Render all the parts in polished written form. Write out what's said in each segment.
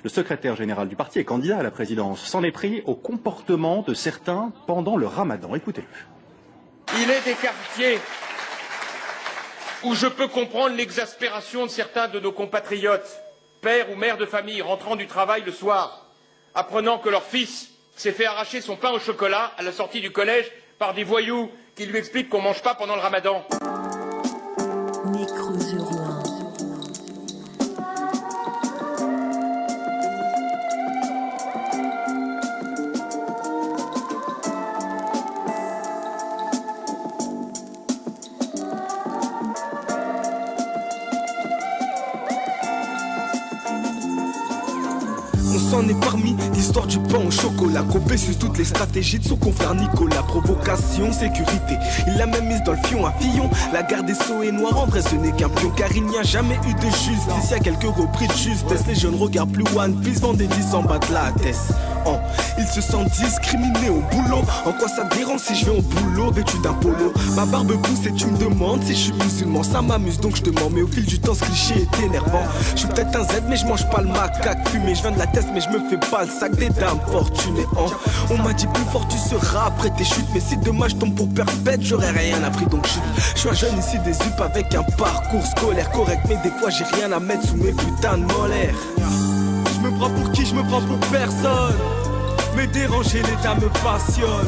Le secrétaire général du parti et candidat à la présidence s'en est pris au comportement de certains pendant le ramadan. Écoutez-le. Il est des quartiers où je peux comprendre l'exaspération de certains de nos compatriotes, pères ou mères de famille rentrant du travail le soir, apprenant que leur fils s'est fait arracher son pain au chocolat à la sortie du collège par des voyous qui lui expliquent qu'on ne mange pas pendant le ramadan. On s'en est parmi l'histoire du pain au chocolat. Copé sur toutes les stratégies de son confrère Nicolas. Provocation, sécurité, il l'a même mise dans le fion à Fillon. La garde des Sceaux est noire, en vrai ce n'est qu'un pion. Car il n'y a jamais eu de justice, y'a quelques repris de justesse. Les jeunes regardent plus One Piece, vendent des 10 en bas de la tête. Oh, ils se sentent discriminés au boulot. En quoi ça te dérange si je vais au boulot vêtu d'un polo? Ma barbe pousse et tu me demandes si je suis musulman. Ça m'amuse donc je te mens, mais au fil du temps ce cliché est énervant. Je suis peut-être un Z mais je mange pas le macaque fumé. Je viens de la test mais je me fais pas le sac des dames fortunées. Oh, on m'a dit plus fort tu seras après tes chutes. Mais si demain je tombe pour perpète, j'aurais rien appris donc chute. Je suis un jeune ici des UP avec un parcours scolaire correct. Mais des fois j'ai rien à mettre sous mes putains de molaires. Je me prends pour qui? Je me prends pour personne. Mais déranger l'état me passionne.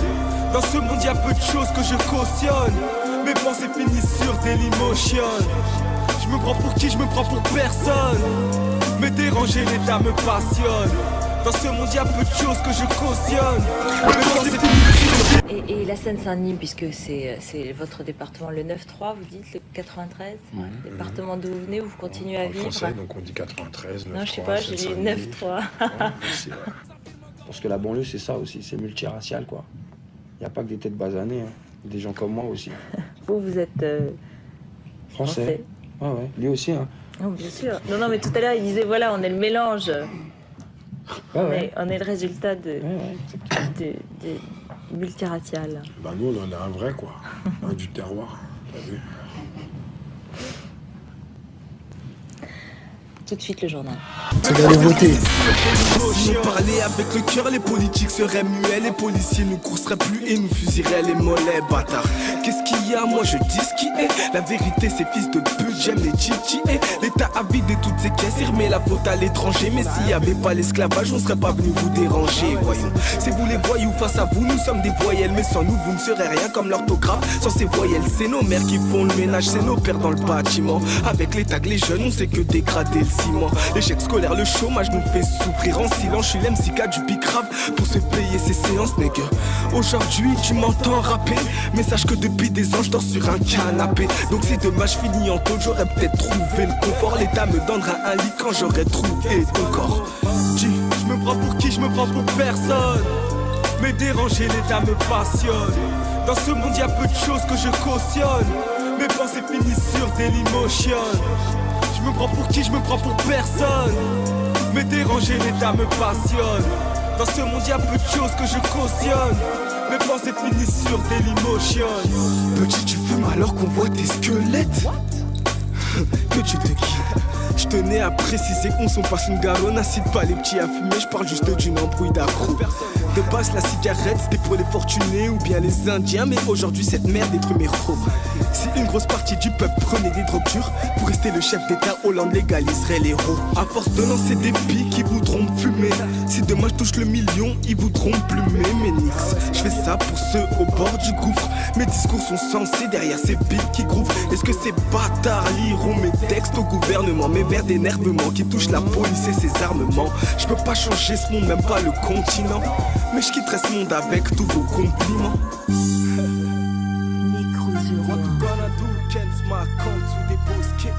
Dans ce monde y'a peu de choses que je cautionne. Mes pensées finissent sur Dailymotion. Je me prends pour qui? Je me prends pour personne. Mais déranger l'état me passionne. Dans ce monde y'a peu de choses que je cautionne. Et la Seine-Saint-Denis, puisque c'est votre département, le 9-3, vous dites, le 93, ouais, département d'où vous venez, où vous continuez à vivre. Français, donc on dit 93, 9-3. Non, je sais pas, j'ai dit 9-3. Ouais, Parce que la banlieue, c'est ça aussi, c'est multiracial, quoi. Il n'y a pas que des têtes basanées, hein. Des gens comme moi aussi. Vous êtes français. Ouais, ouais, lui aussi, hein. Non, bien sûr. Non, mais tout à l'heure, il disait, voilà, on est le mélange. Ouais. On est le résultat de Ouais, multiracial. Bah nous, on en a un vrai, quoi. Un du terroir, t'as vu. Tout de suite, le journal. C'est la nouveauté. Si nous parlait avec le cœur, les politiques seraient muets. Les policiers nous courseraient plus et nous fusilleraient les mollets, bâtards. Qu'est-ce qu'il y a? Moi je dis ce qui est. La vérité, c'est fils de pute, j'aime les chichis. L'État a vidé toutes ses caisses, il remet la faute à l'étranger. Mais s'il n'y avait pas l'esclavage, on serait pas venu vous déranger. Voyons, c'est vous les voyous, face à vous, nous sommes des voyelles. Mais sans nous, vous ne serez rien comme l'orthographe. Sans ces voyelles, c'est nos mères qui font le ménage, c'est nos pères dans le bâtiment. Avec les tags, les jeunes, on sait que dégrader le ciment. L'échec scolaire, le chômage nous fait souffrir en silence. Je suis l'MCK du bicrave pour se payer ses séances, nègre. Aujourd'hui, tu m'entends rapper, mais sache que depuis des ans, je dors sur un canapé. Donc si demain je finis en tôle, j'aurais peut-être trouvé le confort. L'État me donnera un lit quand j'aurais trouvé ton corps. Dis, je me prends pour qui? Je me prends pour personne. Mais déranger l'État me passionne. Dans ce monde, y'a peu de choses que je cautionne. Mes pensées finissent sur Dailymotion. Je me prends pour qui? Je me prends pour personne. Mais déranger l'état me passionne. Dans ce monde y'a peu de choses que je cautionne. Mes pensées finissent sur Dailymotion. Petit tu fumes alors qu'on voit tes squelettes. Que tu te quittes. Je tenais à préciser qu'on s'en passe une garonne. N'incite pas les petits à fumer, je parle juste d'une embrouille d'accro. De base la cigarette c'était pour les fortunés ou bien les indiens. Mais aujourd'hui cette merde détruit mes héros. Si une grosse partie du peuple prenait des drogues dures, pour rester le chef d'état, Hollande légaliserait l'héros. À force de lancer des pics, ils voudront me fumer. Si demain je touche le million, ils voudront plumer mes nix. Je fais ça pour ceux au bord du gouffre. Mes discours sont censés derrière ces beats qui grouvent. Est-ce que ces bâtards liront mes textes au gouvernement? Mes vers d'énervement qui touchent la police et ses armements. Je peux pas changer ce monde, même pas le continent. Mais je quitterai ce monde avec tous vos compliments. What you gonna do, Ken's my compte sous des bosquets.